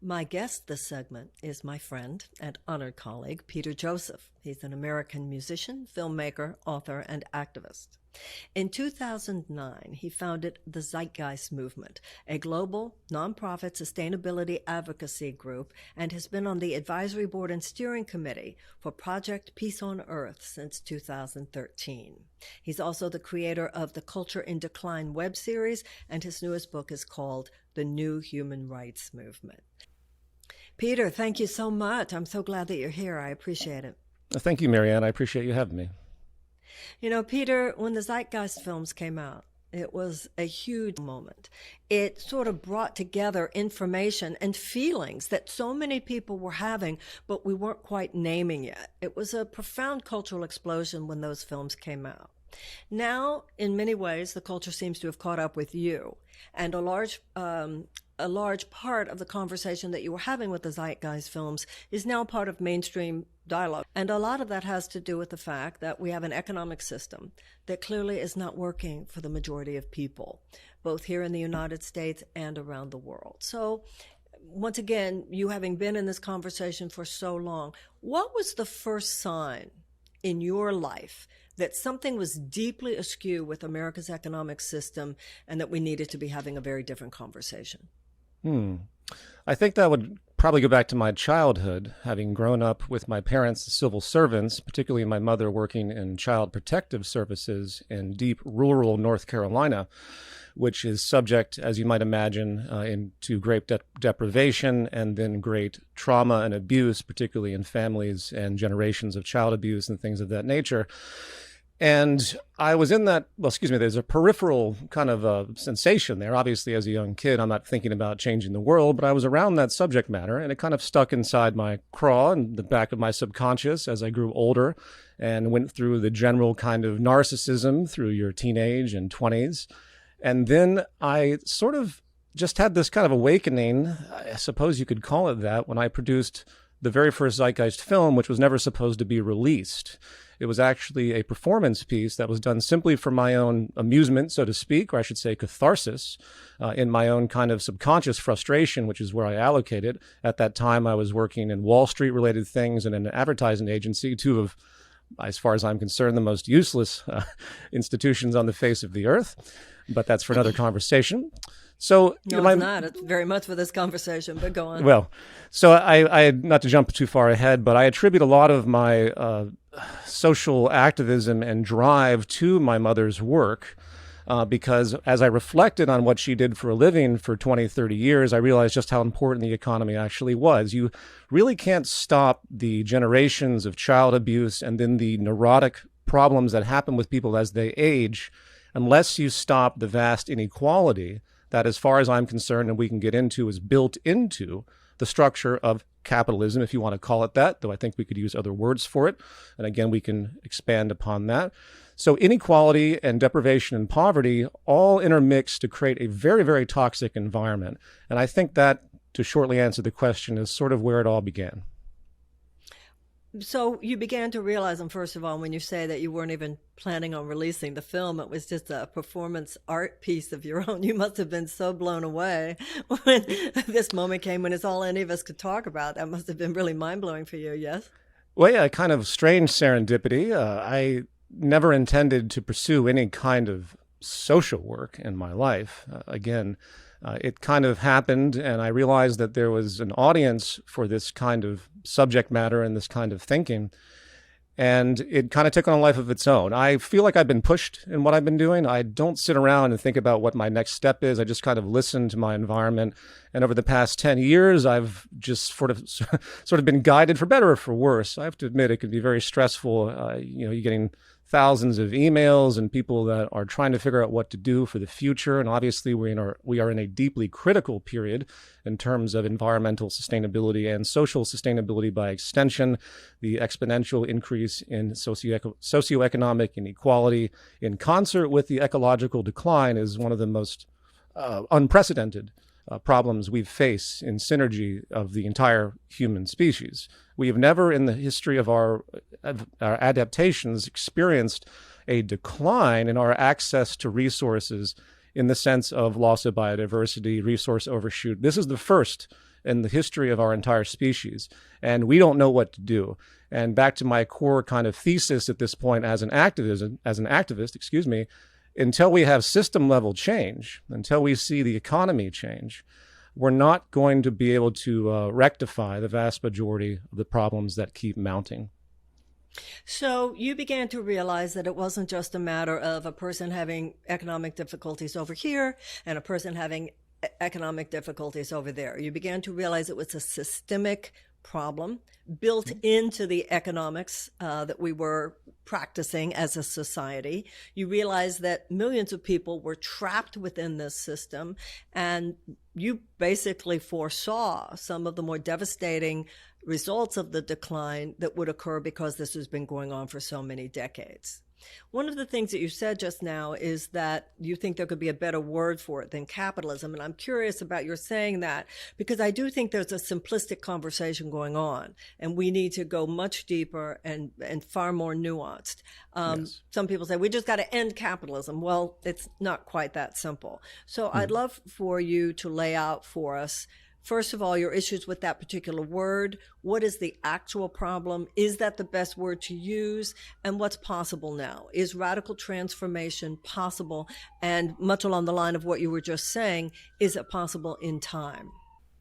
My guest this segment is my friend and honored colleague, Peter Joseph. He's an American musician, filmmaker, author, and activist. In 2009, he founded the Zeitgeist movement, a global, nonprofit sustainability advocacy group, and has been on the advisory board and steering committee for Project Peace on Earth since 2013. He's also the creator of the Culture in Decline web series, and his newest book is called The New Human Rights Movement. Peter, thank you so much. I'm so glad that you're here. I appreciate it. Thank you, Marianne. I appreciate you having me. You know, Peter, when the Zeitgeist films came out, it was a huge moment. It sort of brought together information and feelings that so many people were having, but we weren't quite naming yet. It was a profound cultural explosion when those films came out. Now, in many ways, the culture seems to have caught up with you, and a large part of the conversation that you were having with the Zeitgeist films is now part of mainstream dialogue. And a lot of that has to do with the fact that we have an economic system that clearly is not working for the majority of people, both here in the United States and around the world. So once again, you having been in this conversation for so long, what was the first sign in your life that something was deeply askew with America's economic system and that we needed to be having a very different conversation? I think that would probably go back to my childhood, having grown up with my parents as civil servants, particularly my mother working in child protective services in deep rural North Carolina, which is subject, as you might imagine, to great deprivation and then great trauma and abuse, particularly in families and generations of child abuse and things of that nature. And I was in that, there's a peripheral kind of a sensation there. Obviously, as a young kid, I'm not thinking about changing the world, but I was around that subject matter, and it kind of stuck inside my craw and the back of my subconscious as I grew older and went through the general kind of narcissism through your teenage and 20s. And then I sort of just had this kind of awakening, I suppose you could call it that, when I produced the very first Zeitgeist film, which was never supposed to be released. It was actually a performance piece that was done simply for my own amusement, so to speak, or I should say catharsis, in my own kind of subconscious frustration, which is where I allocated. At that time, I was working in Wall Street-related things and in an advertising agency, two of, as far as I'm concerned, the most useless institutions on the face of the earth. But that's for another conversation. So no, it's not. It's very much for this conversation, but go on. Well, so I not to jump too far ahead, but I attribute a lot of my social activism and drive to my mother's work because as I reflected on what she did for a living for 20, 30 years, I realized just how important the economy actually was. You really can't stop the generations of child abuse and then the neurotic problems that happen with people as they age unless you stop the vast inequality that, as far as I'm concerned, and we can get into, is built into the structure of capitalism, if you want to call it that, though I think we could use other words for it. And again, we can expand upon that. So inequality and deprivation and poverty all intermix to create a very, very toxic environment. And I think that, to shortly answer the question, is sort of where it all began. So you began to realize, and first of all, when you say that you weren't even planning on releasing the film, it was just a performance art piece of your own. You must have been so blown away when this moment came when it's all any of us could talk about. That must have been really mind-blowing for you, yes? Well, yeah, kind of strange serendipity. I never intended to pursue any kind of social work in my life. It kind of happened, and I realized that there was an audience for this kind of subject matter and this kind of thinking, and it kind of took on a life of its own. I feel like I've been pushed in what I've been doing. I don't sit around and think about what my next step is. I just kind of listen to my environment, and over the past 10 years, I've just sort of been guided for better or for worse. I have to admit, it can be very stressful. You're getting thousands of emails and people that are trying to figure out what to do for the future. And obviously we are in a deeply critical period in terms of environmental sustainability and social sustainability by extension. The exponential increase in socioeconomic inequality in concert with the ecological decline is one of the most unprecedented problems we face in synergy of the entire human species. We have never in the history of our adaptations experienced a decline in our access to resources in the sense of loss of biodiversity, resource overshoot. This is the first in the history of our entire species, and we don't know what to do. And back to my core kind of thesis at this point as an activist, until we have system level change, until we see the economy change, we're not going to be able to rectify the vast majority of the problems that keep mounting. So you began to realize that it wasn't just a matter of a person having economic difficulties over here and a person having economic difficulties over there. You began to realize it was a systemic problem built into the economics that we were practicing as a society. You realized that millions of people were trapped within this system, and you basically foresaw some of the more devastating results of the decline that would occur because this has been going on for so many decades. One of the things that you said just now is that you think there could be a better word for it than capitalism. And I'm curious about your saying that, because I do think there's a simplistic conversation going on, and we need to go much deeper and far more nuanced. Yes. Some people say we just got to end capitalism. Well, it's not quite that simple. So I'd love for you to lay out for us, first of all, your issues with that particular word. What is the actual problem? Is that the best word to use? And what's possible now? Is radical transformation possible? And much along the line of what you were just saying, is it possible in time?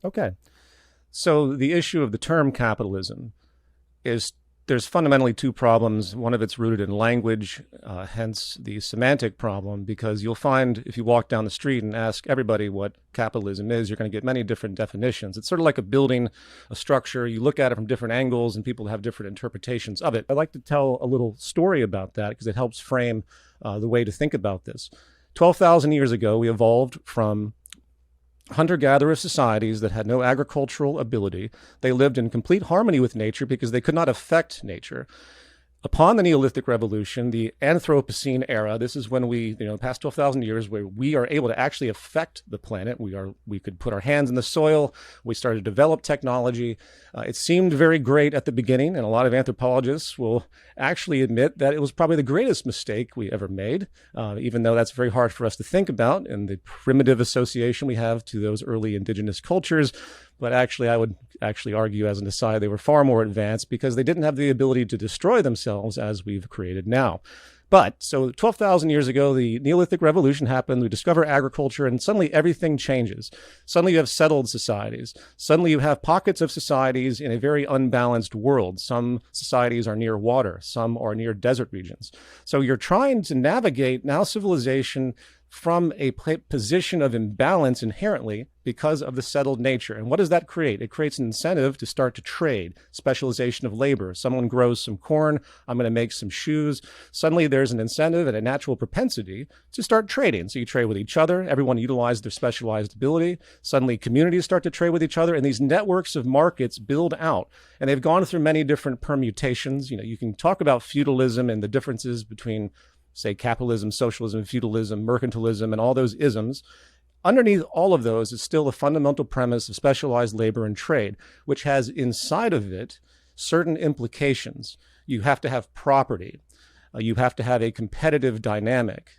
Okay. So the issue of the term capitalism is there's fundamentally two problems. One of it's rooted in language, hence the semantic problem, because you'll find if you walk down the street and ask everybody what capitalism is, you're going to get many different definitions. It's sort of like a building, a structure. You look at it from different angles and people have different interpretations of it. I'd like to tell a little story about that because it helps frame the way to think about this. 12,000 years ago, we evolved from hunter-gatherer societies that had no agricultural ability. They lived in complete harmony with nature because they could not affect nature. Upon the Neolithic Revolution, the Anthropocene era, this is when we, the past 12,000 years, where we are able to actually affect the planet. We could put our hands in the soil. We started to develop technology. It seemed very great at the beginning, and a lot of anthropologists will actually admit that it was probably the greatest mistake we ever made, even though that's very hard for us to think about and the primitive association we have to those early indigenous cultures. But actually, I would actually argue as an aside, they were far more advanced because they didn't have the ability to destroy themselves as we've created now. But so 12,000 years ago, the Neolithic Revolution happened. We discover agriculture and suddenly everything changes. Suddenly you have settled societies. Suddenly you have pockets of societies in a very unbalanced world. Some societies are near water. Some are near desert regions. So you're trying to navigate now civilization from a position of imbalance inherently because of the settled nature. And what does that create? It creates an incentive to start to trade, specialization of labor. Someone grows some corn, I'm going to make some shoes. Suddenly there's an incentive and a natural propensity to start trading. So you trade with each other, everyone utilizes their specialized ability. Suddenly communities start to trade with each other, and these networks of markets build out. And they've gone through many different permutations. You can talk about feudalism and the differences between, say, capitalism, socialism, feudalism, mercantilism, and all those isms. Underneath all of those is still a fundamental premise of specialized labor and trade, which has inside of it certain implications. You have to have property. You have to have a competitive dynamic.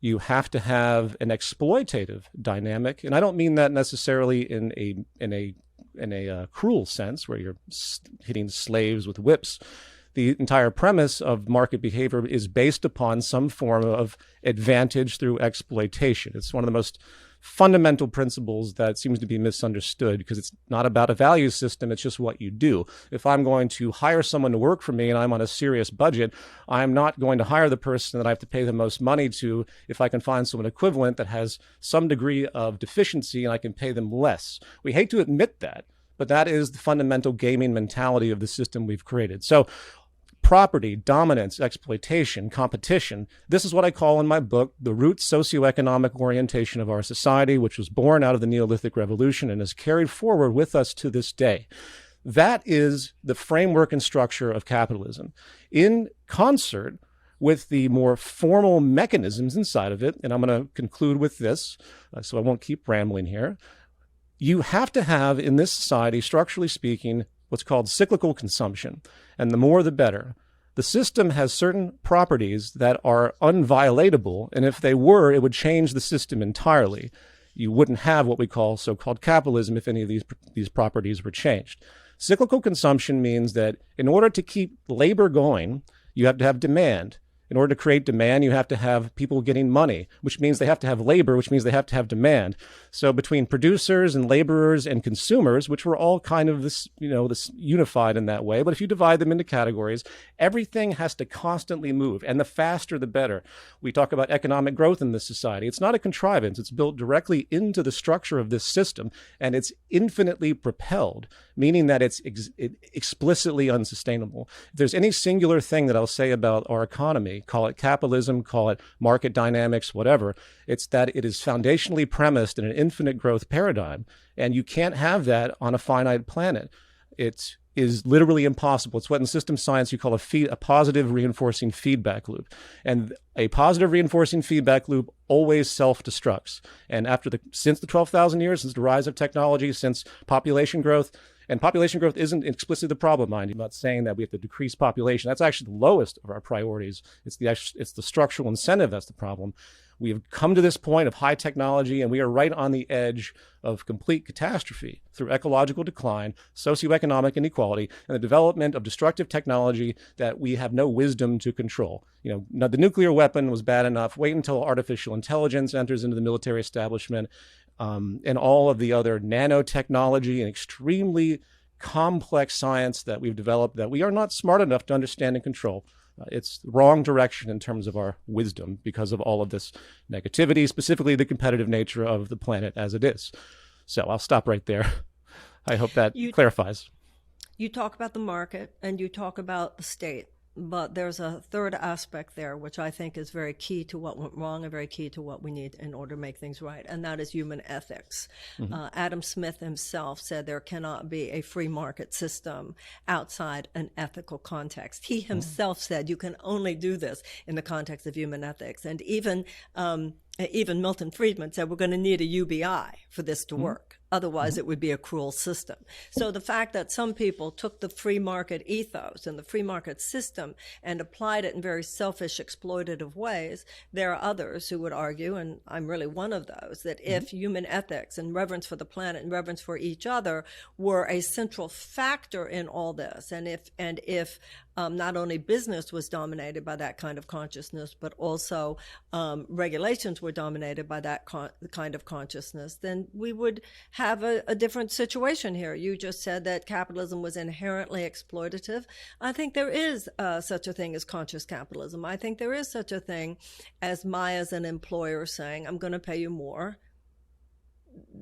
You have to have an exploitative dynamic. And I don't mean that necessarily in a cruel sense where you're hitting slaves with whips. The entire premise of market behavior is based upon some form of advantage through exploitation. It's one of the most fundamental principles that seems to be misunderstood because it's not about a value system, it's just what you do. If I'm going to hire someone to work for me and I'm on a serious budget, I'm not going to hire the person that I have to pay the most money to if I can find someone equivalent that has some degree of deficiency and I can pay them less. We hate to admit that, but that is the fundamental gaming mentality of the system we've created. So property, dominance, exploitation, competition. This is what I call in my book the root socioeconomic orientation of our society, which was born out of the Neolithic Revolution and is carried forward with us to this day. That is the framework and structure of capitalism. In concert with the more formal mechanisms inside of it, and I'm going to conclude with this, so I won't keep rambling here. You have to have in this society, structurally speaking, what's called cyclical consumption, and the more the better. The system has certain properties that are unviolatable, and if they were, it would change the system entirely. you wouldn't have what we call so-called capitalism if any of these properties were changed. Cyclical consumption means that in order to keep labor going, you have to have demand. In order to create demand, you have to have people getting money, which means they have to have labor, which means they have to have demand. So between producers and laborers and consumers, which were all kind of this unified in that way, but if you divide them into categories, everything has to constantly move, and the faster the better. We talk about economic growth in this society. It's not a contrivance. It's built directly into the structure of this system, and it's infinitely propelled, meaning that it's explicitly unsustainable. If there's any singular thing that I'll say about our economy, call it capitalism, call it market dynamics, whatever, it's that it is foundationally premised in an infinite growth paradigm. And you can't have that on a finite planet. It is literally impossible. It's what in system science you call a positive reinforcing feedback loop. And a positive reinforcing feedback loop always self-destructs. And since the 12,000 years, since the rise of technology, since population growth, and population growth isn't explicitly the problem, mind you. I'm not saying that we have to decrease population. That's actually the lowest of our priorities. It's the structural incentive that's the problem. We have come to this point of high technology, and we are right on the edge of complete catastrophe through ecological decline, socioeconomic inequality, and the development of destructive technology that we have no wisdom to control. The nuclear weapon was bad enough. Wait until artificial intelligence enters into the military establishment. And all of the other nanotechnology and extremely complex science that we've developed that we are not smart enough to understand and control. It's the wrong direction in terms of our wisdom because of all of this negativity, specifically the competitive nature of the planet as it is. So I'll stop right there. I hope that clarifies. You talk about the market and you talk about the state. But there's a third aspect there, which I think is very key to what went wrong and very key to what we need in order to make things right, and that is human ethics. Mm-hmm. Adam Smith himself said there cannot be a free market system outside an ethical context. He himself said you can only do this in the context of human ethics. And even Milton Friedman said we're going to need a UBI for this to work. Otherwise, it would be a cruel system. So the fact that some people took the free market ethos and the free market system and applied it in very selfish, exploitative ways, there are others who would argue, and I'm really one of those, that if human ethics and reverence for the planet and reverence for each other were a central factor in all this, and if not only business was dominated by that kind of consciousness, but also regulations were dominated by that kind of consciousness, then we would have a different situation here. You just said that capitalism was inherently exploitative. I think there is such a thing as conscious capitalism. I think there is such a thing as as an employer saying, I'm going to pay you more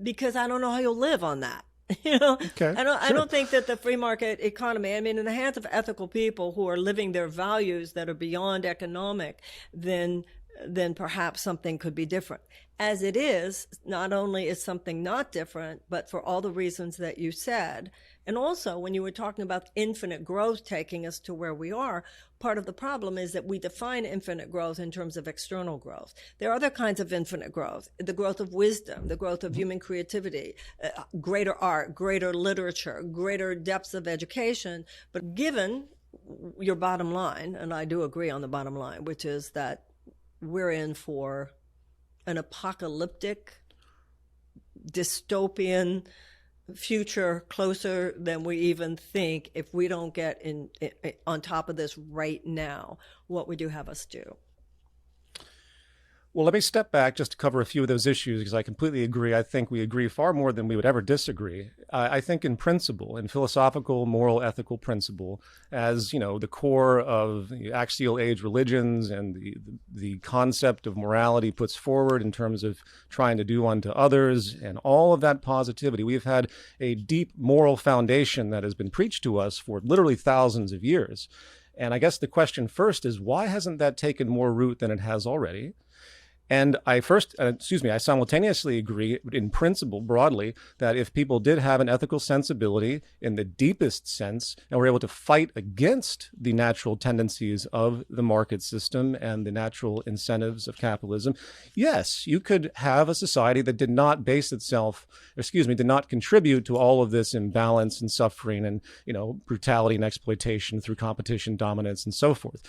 because I don't know how you'll live on that. Okay, I don't think that the free market economy, in the hands of ethical people who are living their values that are beyond economic, then perhaps something could be different. As it is, not only is something not different, but for all the reasons that you said, and also when you were talking about infinite growth taking us to where we are, part of the problem is that we define infinite growth in terms of external growth. There are other kinds of infinite growth, the growth of wisdom, the growth of human creativity, greater art, greater literature, greater depths of education. But given your bottom line, and I do agree on the bottom line, which is that we're in for an apocalyptic, dystopian future closer than we even think if we don't get on top of this right now. What would you have us do? Well, let me step back just to cover a few of those issues because I completely agree. I think we agree far more than we would ever disagree. I think in principle, in philosophical, moral, ethical principle, as the core of the axial age religions and the concept of morality puts forward in terms of trying to do unto others and all of that positivity. We've had a deep moral foundation that has been preached to us for literally thousands of years. And I guess the question first is, why hasn't that taken more root than it has already? And I simultaneously agree in principle broadly that if people did have an ethical sensibility in the deepest sense and were able to fight against the natural tendencies of the market system and the natural incentives of capitalism, yes, you could have a society that did not did not contribute to all of this imbalance and suffering and, brutality and exploitation through competition, dominance, and so forth.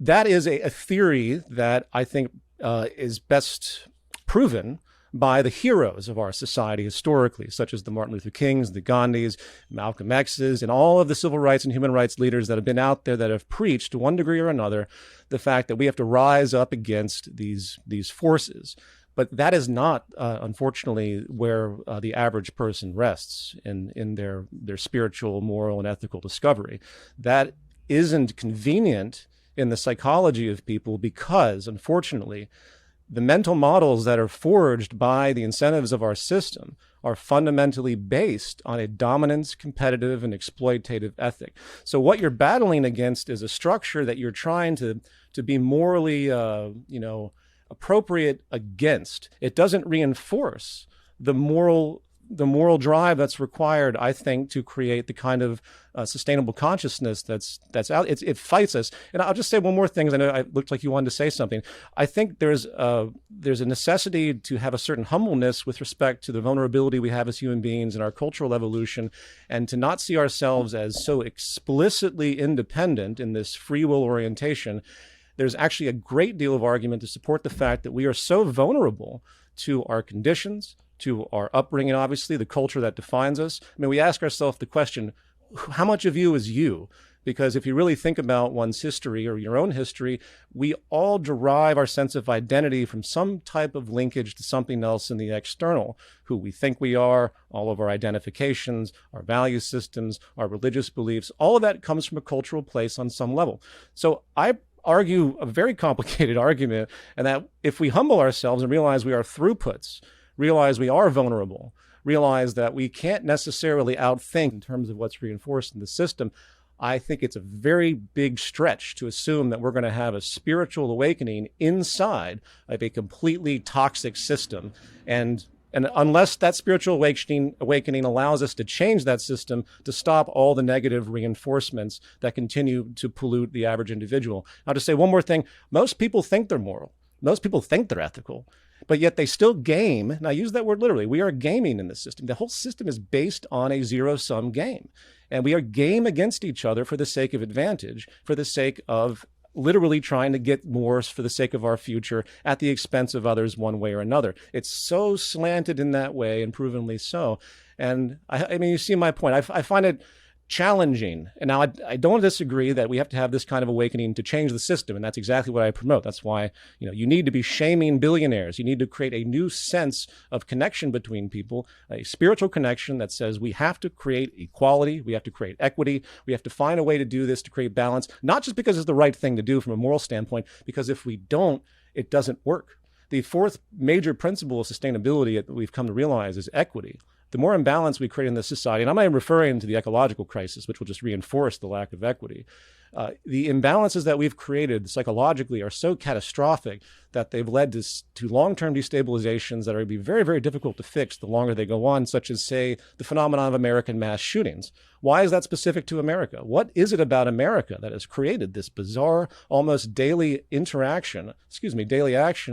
That is a theory that I think is best proven by the heroes of our society historically, such as the Martin Luther Kings, the Gandhis, Malcolm X's, and all of the civil rights and human rights leaders that have been out there that have preached to one degree or another the fact that we have to rise up against these forces. But that is not, unfortunately, where the average person rests in their spiritual, moral, and ethical discovery. That isn't convenient in the psychology of people because, unfortunately, the mental models that are forged by the incentives of our system are fundamentally based on a dominance, competitive, and exploitative ethic. So what you're battling against is a structure that you're trying to be morally, appropriate against. It doesn't reinforce the moral drive that's required, I think, to create the kind of sustainable consciousness that's out. It fights us. And I'll just say one more thing, because I know it looked like you wanted to say something. I think there's a necessity to have a certain humbleness with respect to the vulnerability we have as human beings in our cultural evolution, and to not see ourselves as so explicitly independent in this free will orientation. There's actually a great deal of argument to support the fact that we are so vulnerable to our conditions, to our upbringing, obviously, the culture that defines us. I mean, we ask ourselves the question, how much of you is you? Because if you really think about one's history or your own history, we all derive our sense of identity from some type of linkage to something else in the external, who we think we are, all of our identifications, our value systems, our religious beliefs, all of that comes from a cultural place on some level. So I argue a very complicated argument, and that if we humble ourselves and realize we are throughputs, realize we are vulnerable, realize that we can't necessarily outthink in terms of what's reinforced in the system, I think it's a very big stretch to assume that we're going to have a spiritual awakening inside of a completely toxic system. And unless that spiritual awakening allows us to change that system to stop all the negative reinforcements that continue to pollute the average individual. I'll just say one more thing. Most people think they're moral. Most people think they're ethical. But yet they still game, and I use that word literally, we are gaming in this system. The whole system is based on a zero-sum game. And we are game against each other for the sake of advantage, for the sake of literally trying to get more for the sake of our future at the expense of others one way or another. It's so slanted in that way, and provenly so. And I mean, you see my point. I find it challenging. And now I don't disagree that we have to have this kind of awakening to change the system. And that's exactly what I promote. That's why, you need to be shaming billionaires. You need to create a new sense of connection between people, a spiritual connection that says we have to create equality. We have to create equity. We have to find a way to do this to create balance, not just because it's the right thing to do from a moral standpoint, because if we don't, it doesn't work. The fourth major principle of sustainability that we've come to realize is equity. The more imbalance we create in this society, and I'm not even referring to the ecological crisis, which will just reinforce the lack of equity, the imbalances that we've created psychologically are so catastrophic that they've led to long-term destabilizations that are going to be very, very difficult to fix the longer they go on, such as, say, the phenomenon of American mass shootings. Why is that specific to America? What is it about America that has created this bizarre, almost daily action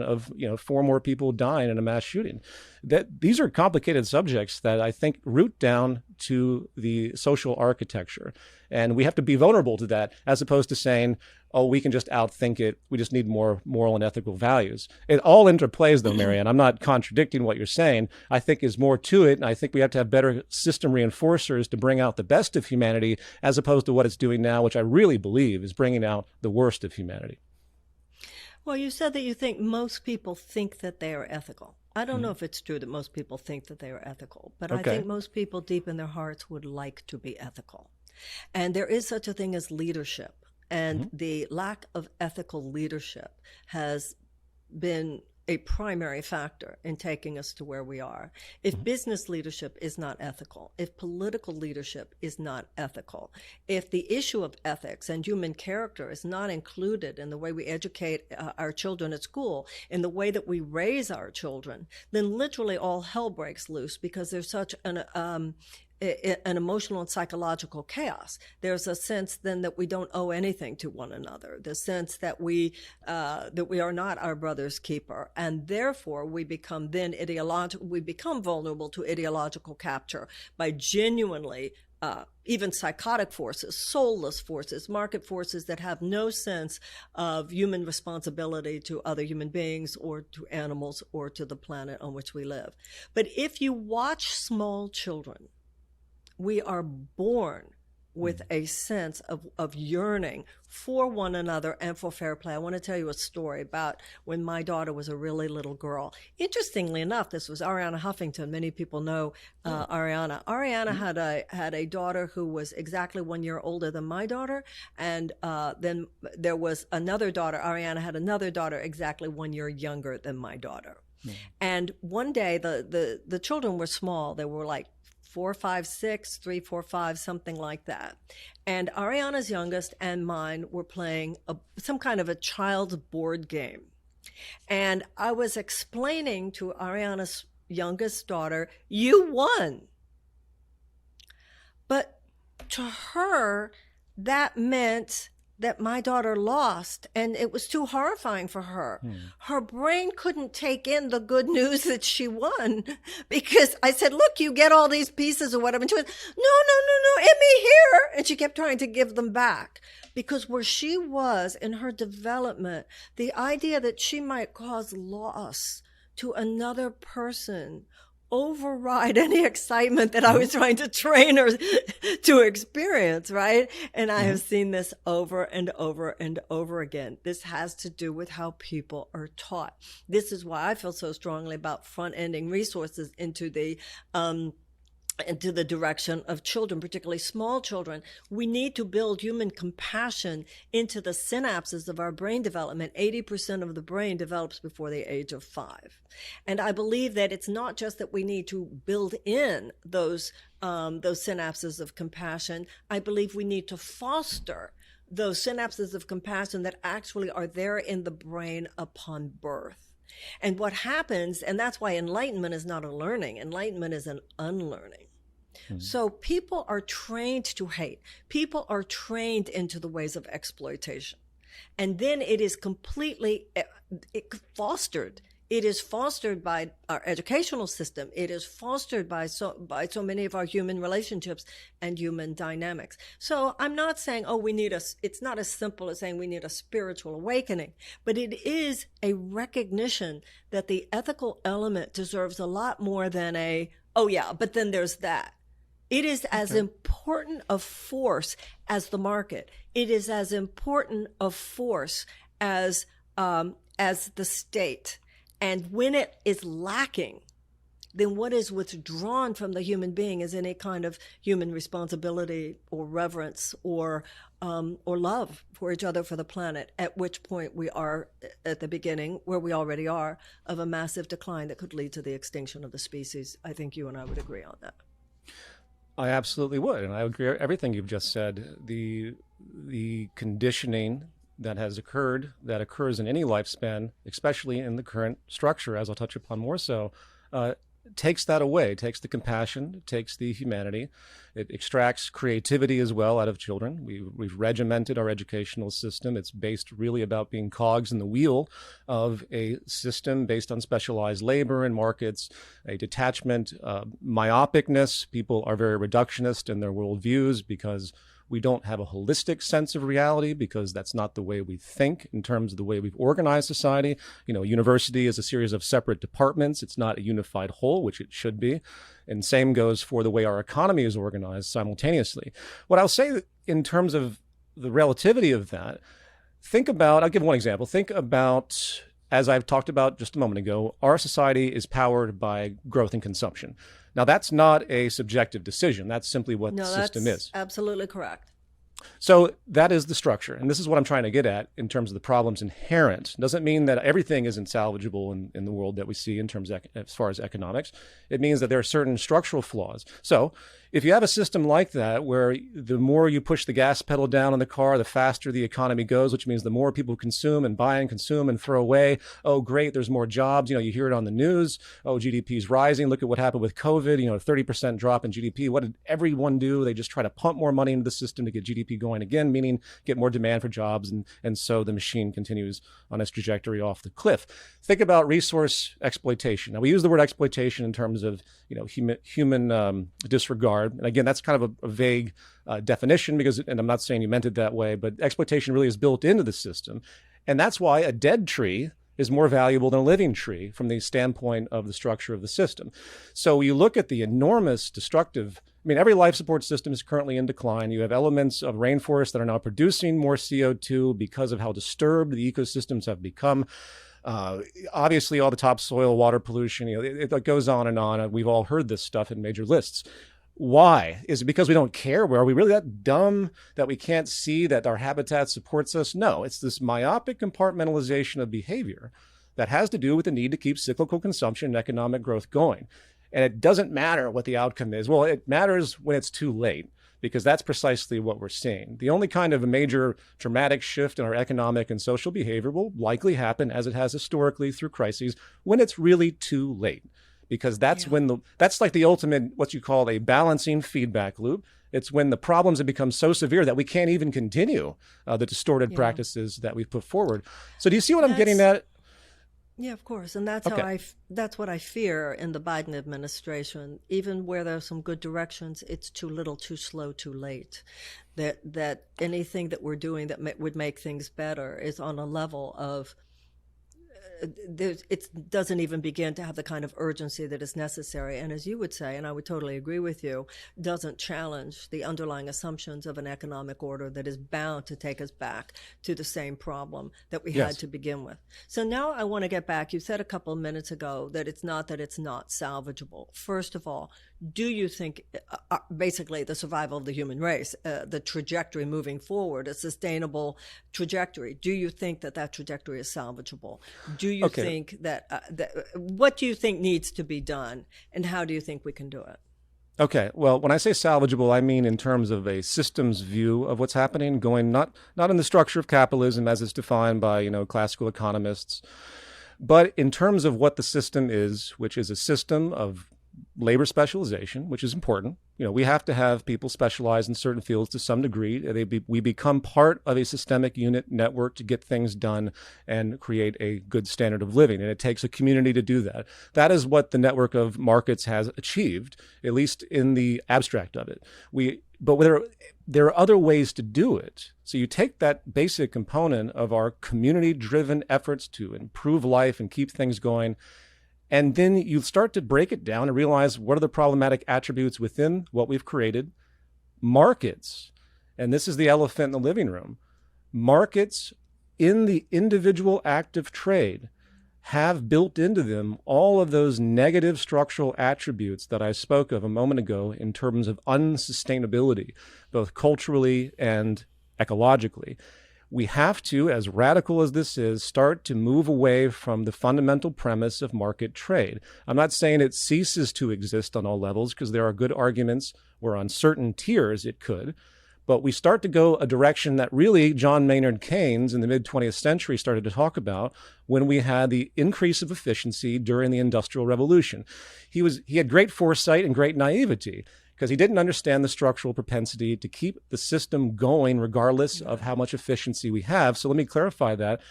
of, 4 more people dying in a mass shooting? These are complicated subjects that I think root down to the social architecture. And we have to be vulnerable to that, as opposed to saying, oh, we can just outthink it. We just need more moral and ethical values. It all interplays, though, Marianne. I'm not contradicting what you're saying. I think there's more to it, and I think we have to have better system reinforcers to bring out the best of humanity, as opposed to what it's doing now, which I really believe is bringing out the worst of humanity. Well, you said that you think most people think that they are ethical. I don't know if it's true that most people think that they are ethical, but I think most people deep in their hearts would like to be ethical. And there is such a thing as leadership. And the lack of ethical leadership has been a primary factor in taking us to where we are. If business leadership is not ethical, if political leadership is not ethical, if the issue of ethics and human character is not included in the way we educate our children at school, in the way that we raise our children, then literally all hell breaks loose, because there's such an emotional and psychological chaos. There's a sense then that we don't owe anything to one another, the sense that we are not our brother's keeper, and therefore we become vulnerable to ideological capture by genuinely even psychotic forces, soulless forces, market forces that have no sense of human responsibility to other human beings or to animals or to the planet on which we live. But if you watch small children, we are born with a sense of yearning for one another and for fair play. I want to tell you a story about when my daughter was a really little girl. Interestingly enough, this was Arianna Huffington. Many people know Arianna. Arianna had a daughter who was exactly 1 year older than my daughter, and then there was another daughter. Arianna had another daughter exactly 1 year younger than my daughter. And one day, the children were small. They were like 4, 5, 6, 3, 4, 5, something like that. And Ariana's youngest and mine were playing some kind of a child's board game. And I was explaining to Ariana's youngest daughter, you won. But to her, that meant that my daughter lost, and it was too horrifying for her. Her brain couldn't take in the good news that she won, because I said, look, you get all these pieces or whatever. And she went, no, Emmy here. And she kept trying to give them back, because where she was in her development, the idea that she might cause loss to another person override any excitement that I was trying to train her to experience, right? And I have seen this over and over and over again. This has to do with how people are taught. This is why I feel so strongly about front-ending resources into the direction of children, particularly small children. We need to build human compassion into the synapses of our brain development. 80% of the brain develops before the age of 5. And I believe that it's not just that we need to build in those synapses of compassion. I believe we need to foster those synapses of compassion that actually are there in the brain upon birth. And what happens, and that's why enlightenment is not a learning, enlightenment is an unlearning. So people are trained to hate. People are trained into the ways of exploitation. And then it is completely fostered. It is fostered by our educational system. It is fostered by so many of our human relationships and human dynamics. So I'm not saying, it's not as simple as saying we need a spiritual awakening, but it is a recognition that the ethical element deserves a lot more than but then there's that. It is as important a force as the market. It is as important a force as the state. And when it is lacking, then what is withdrawn from the human being is any kind of human responsibility or reverence or love for each other, for the planet, at which point we are at the beginning, where we already are, of a massive decline that could lead to the extinction of the species. I think you and I would agree on that. I absolutely would, and I agree with everything you've just said. The conditioning that has occurred, that occurs in any lifespan, especially in the current structure, as I'll touch upon more so, takes that away, takes the compassion, takes the humanity. It extracts creativity as well out of children. We've regimented our educational system. It's based really about being cogs in the wheel of a system based on specialized labor and markets, a detachment, myopicness. People are very reductionist in their worldviews because we don't have a holistic sense of reality, because that's not the way we think in terms of the way we've organized society. University is a series of separate departments. It's not a unified whole, which it should be. And same goes for the way our economy is organized simultaneously. What I'll say in terms of the relativity of that, I'll give one example. Think about, as I've talked about just a moment ago, our society is powered by growth and consumption. Now, that's not a subjective decision. That's simply what the system is. Absolutely correct. So that is the structure. And this is what I'm trying to get at in terms of the problems inherent. Doesn't mean that everything isn't salvageable in the world that we see in terms of, as far as economics. It means that there are certain structural flaws. So if you have a system like that, where the more you push the gas pedal down on the car, the faster the economy goes, which means the more people consume and buy and consume and throw away. Oh, great, there's more jobs. You hear it on the news. Oh, GDP is rising. Look at what happened with COVID. 30% drop in GDP. What did everyone do? They just try to pump more money into the system to get GDP going again, meaning get more demand for jobs. And so the machine continues on its trajectory off the cliff. Think about resource exploitation. Now, we use the word exploitation in terms of human disregard. required. And again, that's kind of a vague definition because, and I'm not saying you meant it that way, but exploitation really is built into the system. And that's why a dead tree is more valuable than a living tree from the standpoint of the structure of the system. So you look at the enormous destructive, I mean, every life support system is currently in decline. You have elements of rainforests that are now producing more CO2 because of how disturbed the ecosystems have become. Obviously, all the topsoil, water pollution, it goes on and on. And we've all heard this stuff in major lists. Why? Is it because we don't care? Are we really that dumb that we can't see that our habitat supports us? No, it's this myopic compartmentalization of behavior that has to do with the need to keep cyclical consumption and economic growth going. And it doesn't matter what the outcome is. Well, it matters when it's too late, because that's precisely what we're seeing. The only kind of a major dramatic shift in our economic and social behavior will likely happen, as it has historically through crises, when it's really too late. Because that's when that's like the ultimate, what you call a balancing feedback loop. It's when the problems have become so severe that we can't even continue the distorted practices that we've put forward. So do you see what I'm getting at? Yeah, of course. And that's how that's what I fear in the Biden administration. Even where there's some good directions, it's too little, too slow, too late. That anything that we're doing that would make things better is on a level of it doesn't even begin to have the kind of urgency that is necessary. And as you would say, and I would totally agree with you, doesn't challenge the underlying assumptions of an economic order that is bound to take us back to the same problem that we had to begin with. So now I want to get back. You said a couple of minutes ago that it's not salvageable. First of all, do you think basically the survival of the human race, the trajectory moving forward, a sustainable trajectory, do you think that trajectory is salvageable? Do you think what do you think needs to be done, and how do you think we can do it? Okay, well, when I say salvageable, I mean in terms of a systems view of what's happening, going not in the structure of capitalism as it's defined by, classical economists, but in terms of what the system is, which is a system of labor specialization, which is important. We have to have people specialize in certain fields to some degree. We become part of a systemic unit network to get things done and create a good standard of living. And it takes a community to do that. That is what the network of markets has achieved, at least in the abstract of it. But there are other ways to do it. So you take that basic component of our community-driven efforts to improve life and keep things going, and then you start to break it down and realize what are the problematic attributes within what we've created. Markets, and this is the elephant in the living room, markets in the individual act of trade have built into them all of those negative structural attributes that I spoke of a moment ago in terms of unsustainability, both culturally and ecologically. We have to, as radical as this is, start to move away from the fundamental premise of market trade. I'm not saying it ceases to exist on all levels, because there are good arguments where on certain tiers it could, but we start to go a direction that really John Maynard Keynes in the mid-20th century started to talk about when we had the increase of efficiency during the Industrial Revolution. He had great foresight and great naivety, because he didn't understand the structural propensity to keep the system going regardless of how much efficiency we have. So let me clarify that.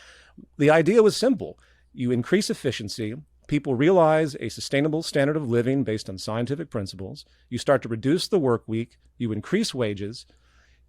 The idea was simple. You increase efficiency, people realize a sustainable standard of living based on scientific principles, you start to reduce the work week, you increase wages,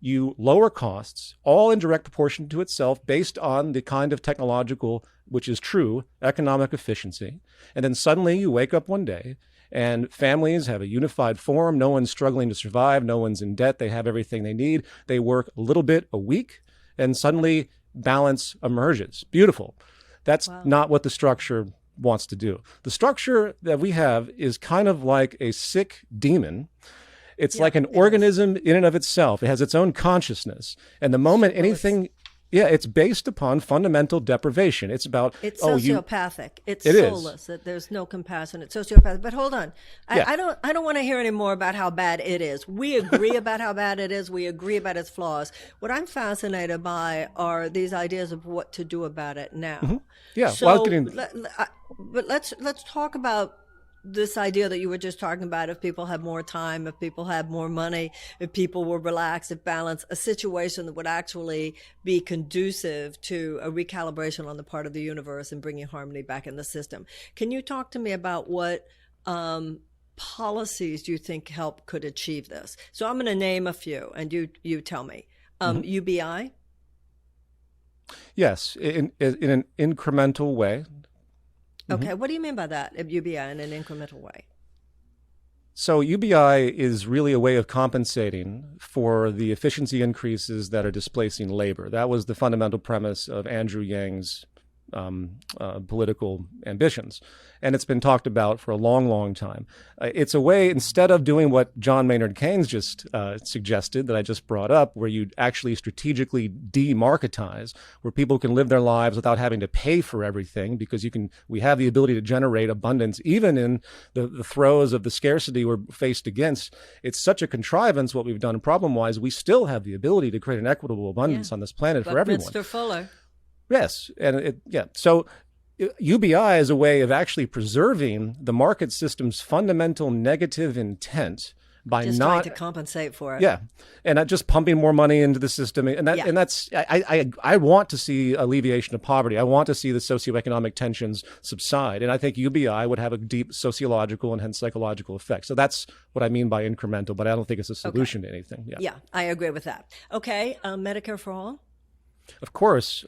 you lower costs, all in direct proportion to itself based on the kind of technological, which is true, economic efficiency. And then suddenly you wake up one day and families have a unified form. No one's struggling to survive. No one's in debt. They have everything they need. They work a little bit a week, and suddenly balance emerges. Beautiful. That's not what the structure wants to do. The structure that we have is kind of like a sick demon. It's like an organism in and of itself. It has its own consciousness. And the moment anything... it's based upon fundamental deprivation. It's about it's sociopathic. It's soulless. That there's no compassion. It's sociopathic. But hold on, I don't want to hear any more about how bad it is. We agree about how bad it is. We agree about its flaws. What I'm fascinated by are these ideas of what to do about it now. Mm-hmm. Yeah. So, but let's talk about this idea that you were just talking about. If people have more time, if people have more money, if people were relaxed, if balance, a situation that would actually be conducive to a recalibration on the part of the universe and bringing harmony back in the system. Can you talk to me about what policies do you think could achieve this? So I'm going to name a few, and you tell me. UBI? Yes, in an incremental way. Okay, what do you mean by that, UBI in an incremental way? So UBI is really a way of compensating for the efficiency increases that are displacing labor. That was the fundamental premise of Andrew Yang's political ambitions. And it's been talked about for a long, long time. It's a way, instead of doing what John Maynard Keynes just suggested, that I just brought up, where you actually strategically demarketize, where people can live their lives without having to pay for everything, because we have the ability to generate abundance, even in the throes of the scarcity we're faced against. It's such a contrivance, what we've done problem-wise. We still have the ability to create an equitable abundance on this planet for everyone. Buckminster Fuller. Yes, and so UBI is a way of actually preserving the market system's fundamental negative intent by just not trying to compensate for it. Yeah, and not just pumping more money into the system, and that's I want to see alleviation of poverty. I want to see the socioeconomic tensions subside, and I think UBI would have a deep sociological and hence psychological effect. So that's what I mean by incremental, but I don't think it's a solution to anything. Yeah, I agree with that. Okay, Medicare for all. Of course.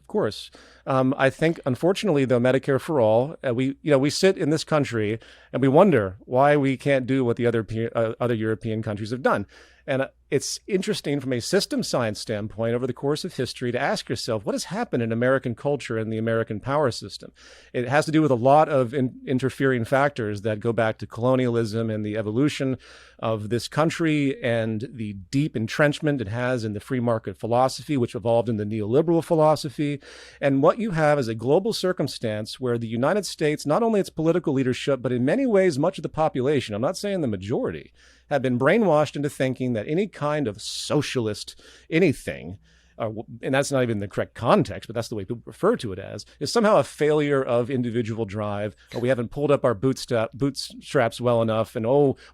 I think, unfortunately, though, Medicare for all, we sit in this country and we wonder why we can't do what the other European countries have done. And it's interesting from a system science standpoint over the course of history to ask yourself, what has happened in American culture and the American power system? It has to do with a lot of interfering factors that go back to colonialism and the evolution of this country and the deep entrenchment it has in the free market philosophy, which evolved in the neoliberal philosophy. And what you have is a global circumstance where the United States, not only its political leadership, but in many ways, much of the population, I'm not saying the majority, have been brainwashed into thinking that any kind of socialist anything, and that's not even the correct context, but that's the way people refer to it as, is somehow a failure of individual drive, or we haven't pulled up our bootstraps well enough, and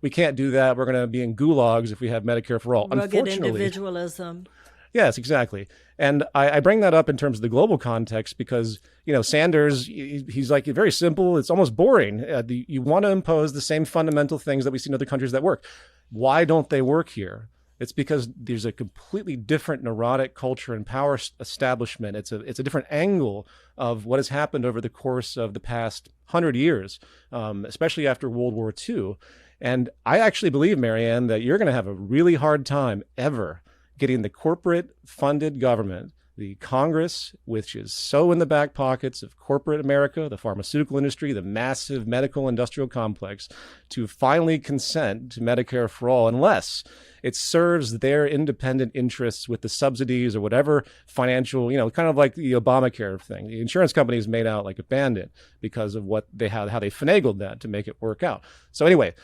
we can't do that. We're going to be in gulags if we have Medicare for all. Rugged individualism. Yes, exactly. And I bring that up in terms of the global context because, Sanders, he's like very simple. It's almost boring. You want to impose the same fundamental things that we see in other countries that work. Why don't they work here? It's because there's a completely different neurotic culture and power establishment. It's a different angle of what has happened over the course of the past 100 years, especially after World War II. And I actually believe, Marianne, that you're going to have a really hard time ever getting the corporate funded government, the Congress, which is so in the back pockets of corporate America, the pharmaceutical industry, the massive medical industrial complex, to finally consent to Medicare for all, unless it serves their independent interests with the subsidies or whatever financial, kind of like the Obamacare thing. The insurance companies made out like a bandit because of how they finagled that to make it work out. So anyway,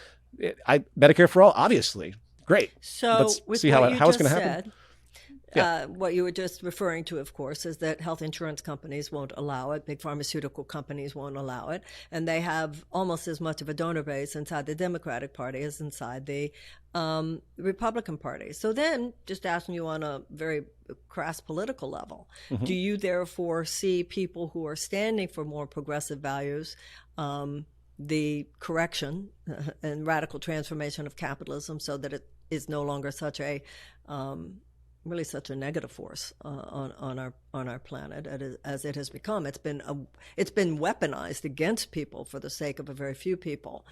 Medicare for all, obviously. Great. So let's see how it's going to happen. What you were just referring to, of course, is that health insurance companies won't allow it. Big pharmaceutical companies won't allow it. And they have almost as much of a donor base inside the Democratic Party as inside the Republican Party. So then, just asking you on a very crass political level, do you therefore see people who are standing for more progressive values, the correction and radical transformation of capitalism so that it is no longer such a such a negative force on our planet as it has become? It's been weaponized against people for the sake of a very few people.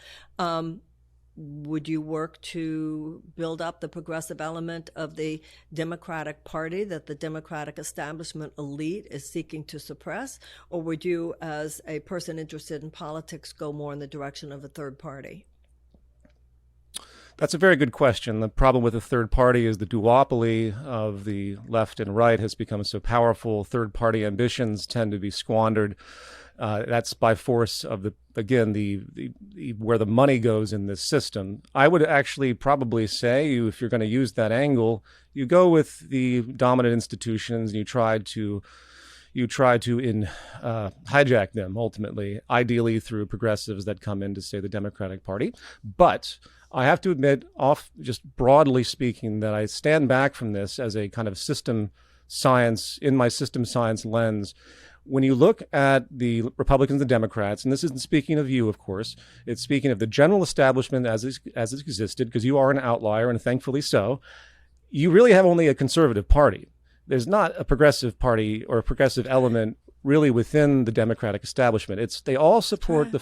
Would you work to build up the progressive element of the Democratic Party that the Democratic establishment elite is seeking to suppress? Or would you, as a person interested in politics, go more in the direction of a third party? That's a very good question. The problem with the third party is the duopoly of the left and right has become so powerful. Third party ambitions tend to be squandered. That's by force of the where the money goes in this system. I would actually probably say if you're going to use that angle, you go with the dominant institutions and you try to hijack them ultimately, ideally through progressives that come in to say the Democratic Party. But I have to admit, just broadly speaking, that I stand back from this as a kind of system science, in my system science lens, when you look at the Republicans and Democrats, and this isn't speaking of you, of course, it's speaking of the general establishment as it existed, because you are an outlier, and thankfully so, you really have only a conservative party. There's not a progressive party or a progressive element really within the Democratic establishment. They all support the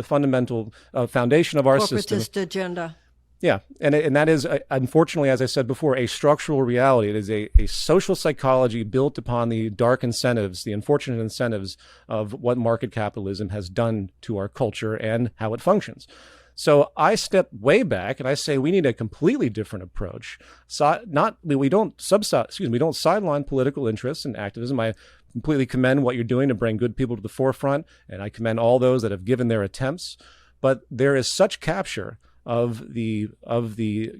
fundamental foundation of our system. Corporatist agenda. Yeah, and that is, unfortunately, as I said before, a structural reality. It is a social psychology built upon the dark incentives, the unfortunate incentives of what market capitalism has done to our culture and how it functions. So I step way back and I say we need a completely different approach. We don't sideline political interests and activism. I completely commend what you're doing to bring good people to the forefront, and I commend all those that have given their attempts. But there is such capture of the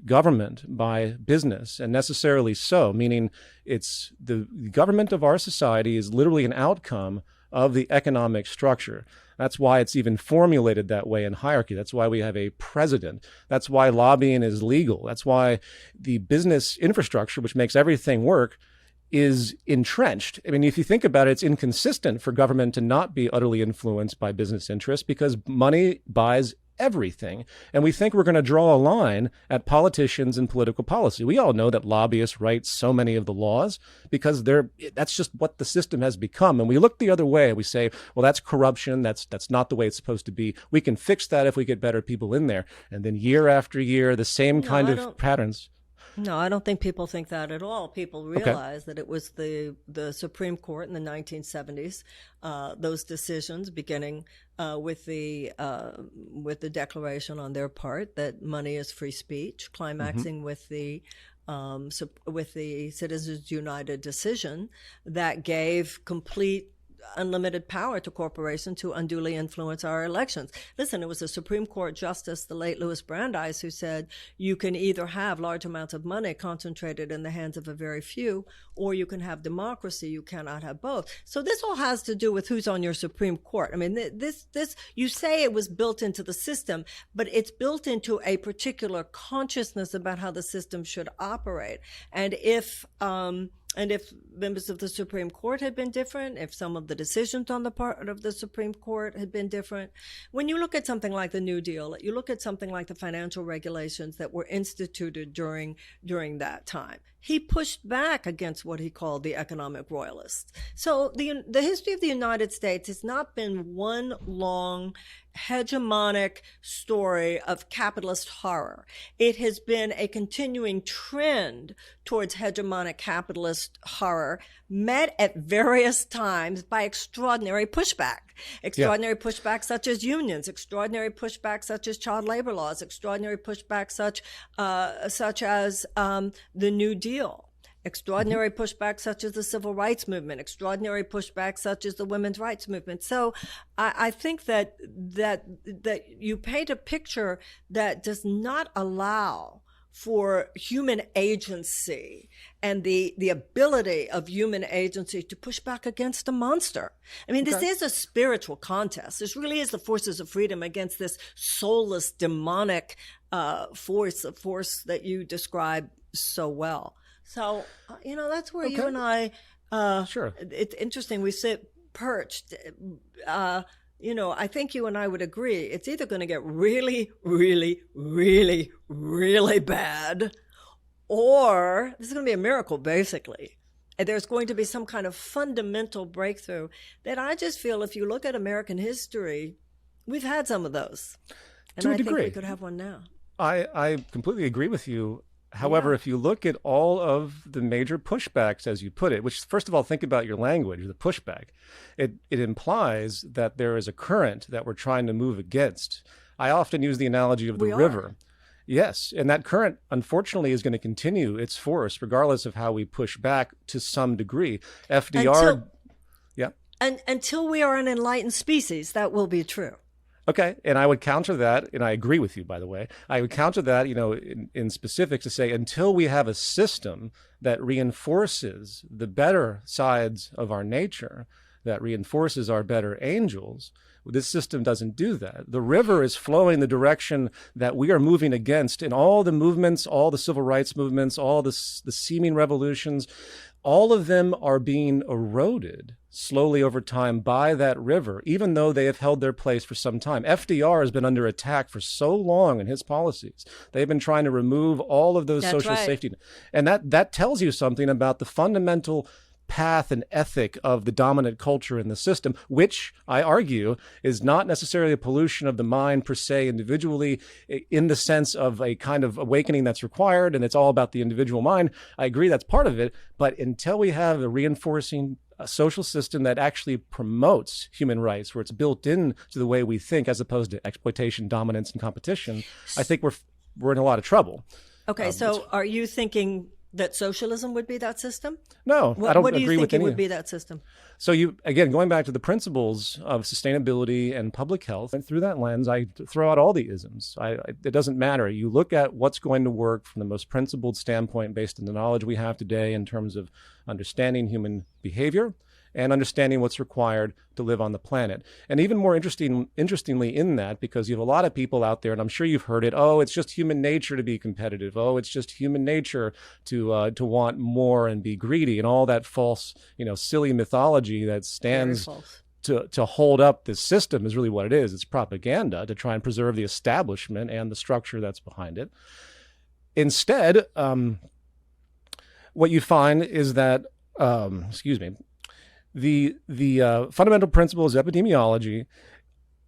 government by business, and necessarily so, meaning it's the government of our society is literally an outcome of the economic structure. That's why it's even formulated that way in hierarchy. That's why we have a president. That's why lobbying is legal. That's why the business infrastructure, which makes everything work, is entrenched. I mean, if you think about it, it's inconsistent for government to not be utterly influenced by business interests, because money buys everything. And we think we're going to draw a line at politicians and political policy. We all know that lobbyists write so many of the laws because that's just what the system has become. And we look the other way. We say, well, that's corruption. That's not the way it's supposed to be. We can fix that if we get better people in there. And then year after year, the same kind of patterns. No, I don't think people think that at all. People realize that it was the Supreme Court in the 1970s, those decisions beginning with the declaration on their part that money is free speech, climaxing with the Citizens United decision that gave complete unlimited power to corporations to unduly influence our elections. Listen, it was a Supreme Court Justice, the late Louis Brandeis, who said you can either have large amounts of money concentrated in the hands of a very few, or you can have democracy. You cannot have both. So this all has to do with who's on your Supreme Court. I mean, this you say it was built into the system, but it's built into a particular consciousness about how the system should operate. And if members of the Supreme Court had been different, if some of the decisions on the part of the Supreme Court had been different, when you look at something like the New Deal, you look at something like the financial regulations that were instituted during that time, he pushed back against what he called the economic royalists. So the history of the United States has not been one long hegemonic story of capitalist horror. It has been a continuing trend towards hegemonic capitalist horror, met at various times by extraordinary pushback. Extraordinary pushback such as unions, extraordinary pushback such as child labor laws, extraordinary pushback such as the New Deal. Extraordinary pushback such as the civil rights movement, extraordinary pushback such as the women's rights movement. So I think that you paint a picture that does not allow for human agency and the ability of human agency to push back against a monster. I mean, this is a spiritual contest. This really is the forces of freedom against this soulless, demonic force that you describe so well. So, that's where you and I, sure. It's interesting. We sit perched. I think you and I would agree. It's either going to get really, really, really, really bad, or this is going to be a miracle, basically. And there's going to be some kind of fundamental breakthrough that I just feel, if you look at American history, we've had some of those. And to a I degree. think we could have one now. I completely agree with you. However, if you look at all of the major pushbacks, as you put it, which, first of all, think about your language, the pushback, it implies that there is a current that we're trying to move against. I often use the analogy of the river. Yes, and that current, unfortunately, is going to continue its force, regardless of how we push back to some degree. FDR... Until we are an enlightened species, that will be true. Okay, and I would counter that, and I agree with you, by the way. I would counter that, in specifics, to say until we have a system that reinforces the better sides of our nature, that reinforces our better angels, This system doesn't do that. The river is flowing the direction that we are moving against in all the movements, all the civil rights movements, all the seeming revolutions. All of them are being eroded slowly over time by that river, even though they have held their place for some time. FDR has been under attack for so long in his policies. They've been trying to remove all of those social safety. And that tells you something about the fundamental path and ethic of the dominant culture in the system, which I argue is not necessarily a pollution of the mind per se individually in the sense of a kind of awakening that's required and it's all about the individual mind. I agree that's part of it, but until we have a reinforcing social system that actually promotes human rights, where it's built into the way we think as opposed to exploitation, dominance, and competition, I think we're in a lot of trouble. Okay, so are you thinking that socialism would be that system? No, I don't agree with any. What do you think would be that system? So again, going back to the principles of sustainability and public health, and through that lens, I throw out all the isms. It doesn't matter. You look at what's going to work from the most principled standpoint based on the knowledge we have today in terms of understanding human behavior and understanding what's required to live on the planet. And even more interestingly in that, because you have a lot of people out there, and I'm sure you've heard it, oh, it's just human nature to be competitive. Oh, it's just human nature to want more and be greedy, and all that false, silly mythology that stands to hold up this system is really what it is. It's propaganda to try and preserve the establishment and the structure that's behind it. Instead, what you find is that, the fundamental principles of epidemiology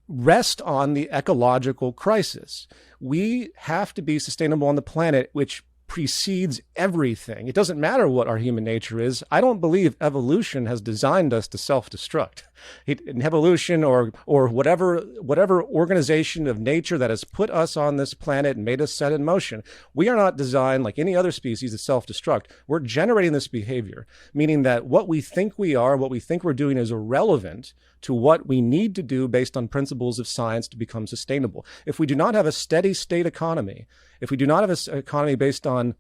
rest on the ecological crisis. We have to be sustainable on the planet, which precedes everything. It doesn't matter what our human nature is. I don't believe evolution has designed us to self-destruct. Evolution or whatever organization of nature that has put us on this planet and made us set in motion, we are not designed like any other species to self-destruct. We're generating this behavior, meaning that what we think we are, what we think we're doing is irrelevant to what we need to do based on principles of science to become sustainable. If we do not have a steady state economy, if we do not have an economy based on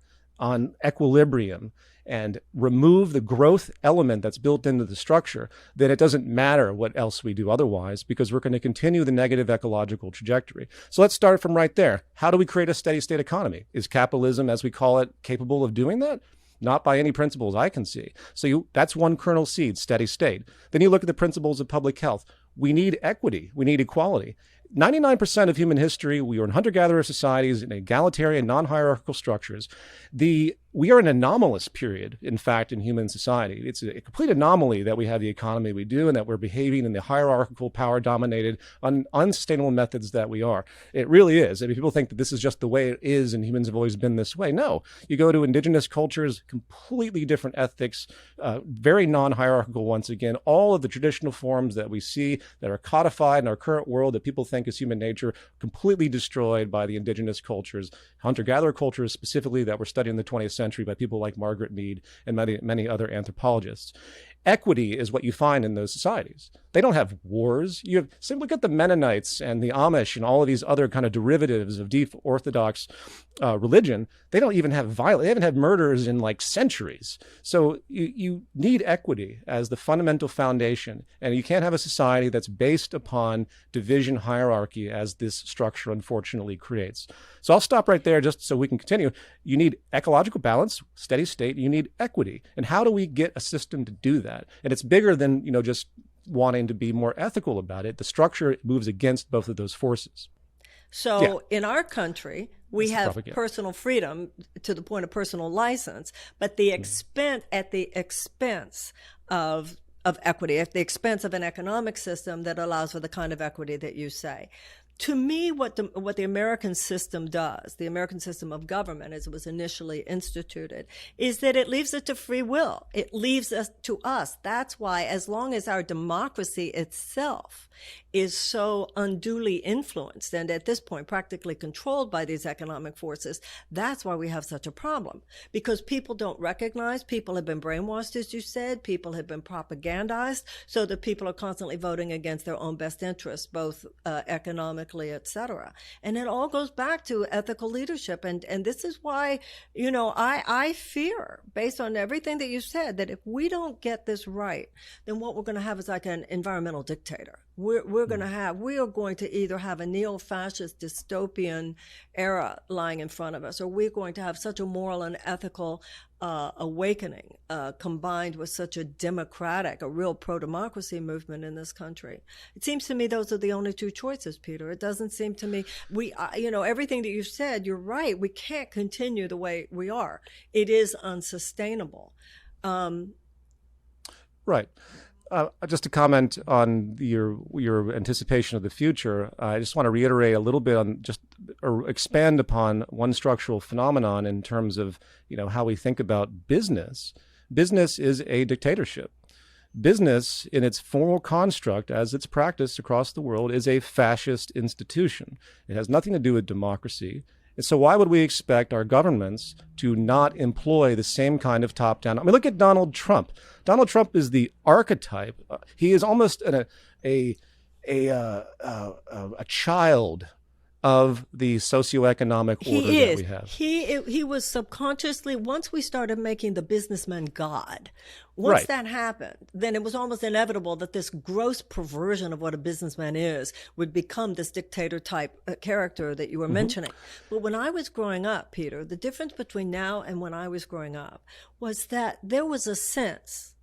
equilibrium and remove the growth element that's built into the structure, then it doesn't matter what else we do otherwise, because we're going to continue the negative ecological trajectory. So let's start from right there. How do we create a steady state economy? Is capitalism, as we call it, capable of doing that? Not by any principles I can see. So that's one kernel seed, steady state. Then you look at the principles of public health. We need equity. We need equality. 99% of human history, we are in hunter-gatherer societies, in egalitarian, non-hierarchical structures. We are an anomalous period, in fact, in human society. It's a complete anomaly that we have the economy we do and that we're behaving in the hierarchical, power-dominated, unsustainable methods that we are. It really is. I mean, people think that this is just the way it is and humans have always been this way. No. You go to indigenous cultures, completely different ethics, very non-hierarchical once again. All of the traditional forms that we see that are codified in our current world that people think is human nature, completely destroyed by the indigenous cultures, hunter-gatherer cultures specifically that were studied in the 20th century by people like Margaret Mead and many other anthropologists. Equity is what you find in those societies. They don't have wars. Look at the Mennonites and the Amish and all of these other kind of derivatives of deep Orthodox religion. They don't even have violence. They haven't had murders in like centuries. So you need equity as the fundamental foundation. And you can't have a society that's based upon division hierarchy as this structure unfortunately creates. So I'll stop right there just so we can continue. You need ecological balance, steady state. You need equity. And how do we get a system to do that? And it's bigger than, just wanting to be more ethical about it. The structure moves against both of those forces. So in our country, we have personal freedom to the point of personal license, but the at the expense of equity, at the expense of an economic system that allows for the kind of equity that you say. To me, what the American system does, the American system of government as it was initially instituted, is that it leaves it to free will. It leaves us to us. That's why, as long as our democracy itself is so unduly influenced and at this point practically controlled by these economic forces, that's why we have such a problem. Because people don't recognize, people have been brainwashed, as you said, people have been propagandized, so that people are constantly voting against their own best interests, both economically, etc. And it all goes back to ethical leadership. And this is why, I fear, based on everything that you said, that if we don't get this right, then what we're going to have is like an environmental dictator. We are going to either have a neo-fascist dystopian era lying in front of us, or we're going to have such a moral and ethical awakening combined with such a democratic, a real pro-democracy movement in this country. It seems to me those are the only two choices, Peter. It doesn't seem to me everything that you've said, you're right. We can't continue the way we are. It is unsustainable. Right. Just to comment on your anticipation of the future, I just want to reiterate a little bit on or expand upon one structural phenomenon in terms of how we think about business. Business is a dictatorship. Business, in its formal construct, as it's practiced across the world, is a fascist institution. It has nothing to do with democracy. And so why would we expect our governments to not employ the same kind of top-down? I mean, look at Donald Trump. Donald Trump is the archetype. He is almost a child of the socioeconomic order that we have. He was subconsciously, once we started making the businessman God, once that happened, then it was almost inevitable that this gross perversion of what a businessman is would become this dictator type character that you were mentioning. But when I was growing up, Peter, the difference between now and when I was growing up was that there was a sense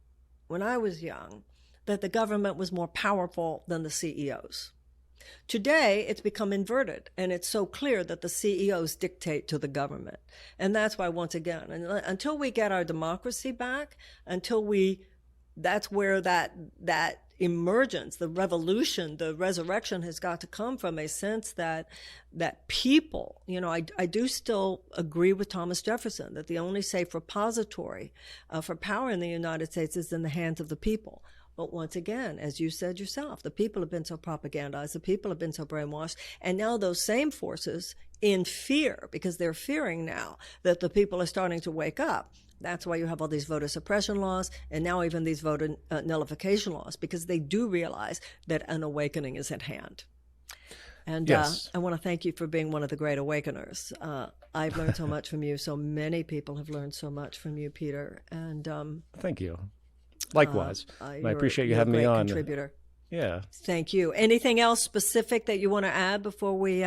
when I was young that the government was more powerful than the CEOs. Today, it's become inverted, and it's so clear that the CEOs dictate to the government. And that's why, once again, until we get our democracy back, that's where that emergence, the revolution, the resurrection has got to come from a sense that people, I do still agree with Thomas Jefferson that the only safe repository for power in the United States is in the hands of the people. But once again, as you said yourself, the people have been so propagandized, the people have been so brainwashed, and now those same forces in fear, because they're fearing now that the people are starting to wake up. That's why you have all these voter suppression laws and now even these voter nullification laws, because they do realize that an awakening is at hand. And yes. I want to thank you for being one of the great awakeners. I've learned so much from you. So many people have learned so much from you, Peter. And thank you. Likewise. I appreciate you having me on. Contributor. Yeah. Thank you. Anything else specific that you want to add before we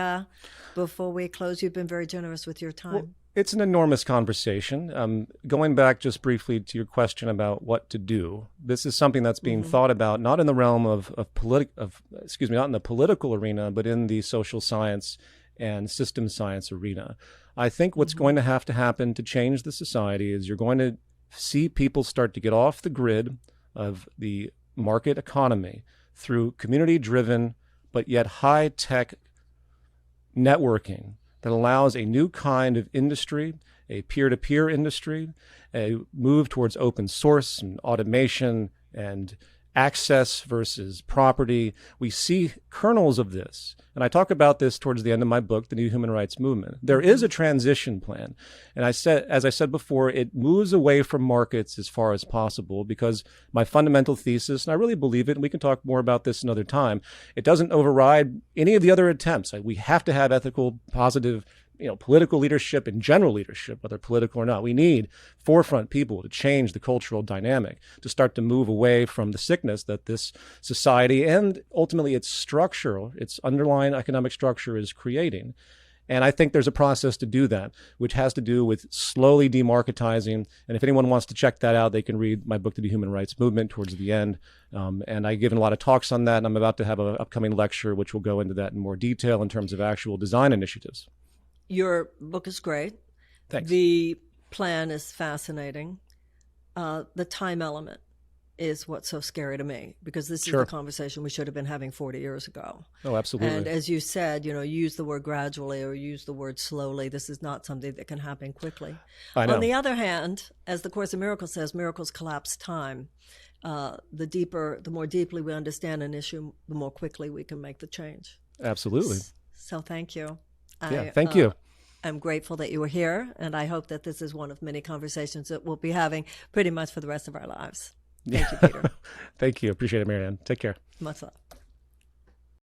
close? You've been very generous with your time. Well, it's an enormous conversation. Going back just briefly to your question about what to do, this is something that's being thought about not in the realm not in the political arena, but in the social science and system science arena. I think what's going to happen to change the society is you're going to see people start to get off the grid of the market economy through community-driven but yet high-tech networking that allows a new kind of industry, a peer-to-peer industry, a move towards open source and automation and access versus property. We see kernels of this. And I talk about this towards the end of my book, The New Human Rights Movement. There is a transition plan. And as I said before, it moves away from markets as far as possible because my fundamental thesis, and I really believe it, and we can talk more about this another time, it doesn't override any of the other attempts. We have to have ethical, positive, political leadership and general leadership, whether political or not. We need forefront people to change the cultural dynamic, to start to move away from the sickness that this society and ultimately its structure, its underlying economic structure is creating. And I think there's a process to do that, which has to do with slowly demarketizing. And if anyone wants to check that out, they can read my book, The Human Rights Movement, towards the end. And I've given a lot of talks on that, and I'm about to have an upcoming lecture, which will go into that in more detail in terms of actual design initiatives. Your book is great. Thanks. The plan is fascinating. The time element is what's so scary to me, because this is the conversation we should have been having 40 years ago. Oh, absolutely. And as you said, use the word gradually or use the word slowly. This is not something that can happen quickly. I know. On the other hand, as the Course in Miracles says, miracles collapse time. The more deeply we understand an issue, the more quickly we can make the change. Absolutely. So thank you. Yeah, thank you. I'm grateful that you were here, and I hope that this is one of many conversations that we'll be having pretty much for the rest of our lives. Thank you, Peter. Thank you. Appreciate it, Marianne. Take care. Much love.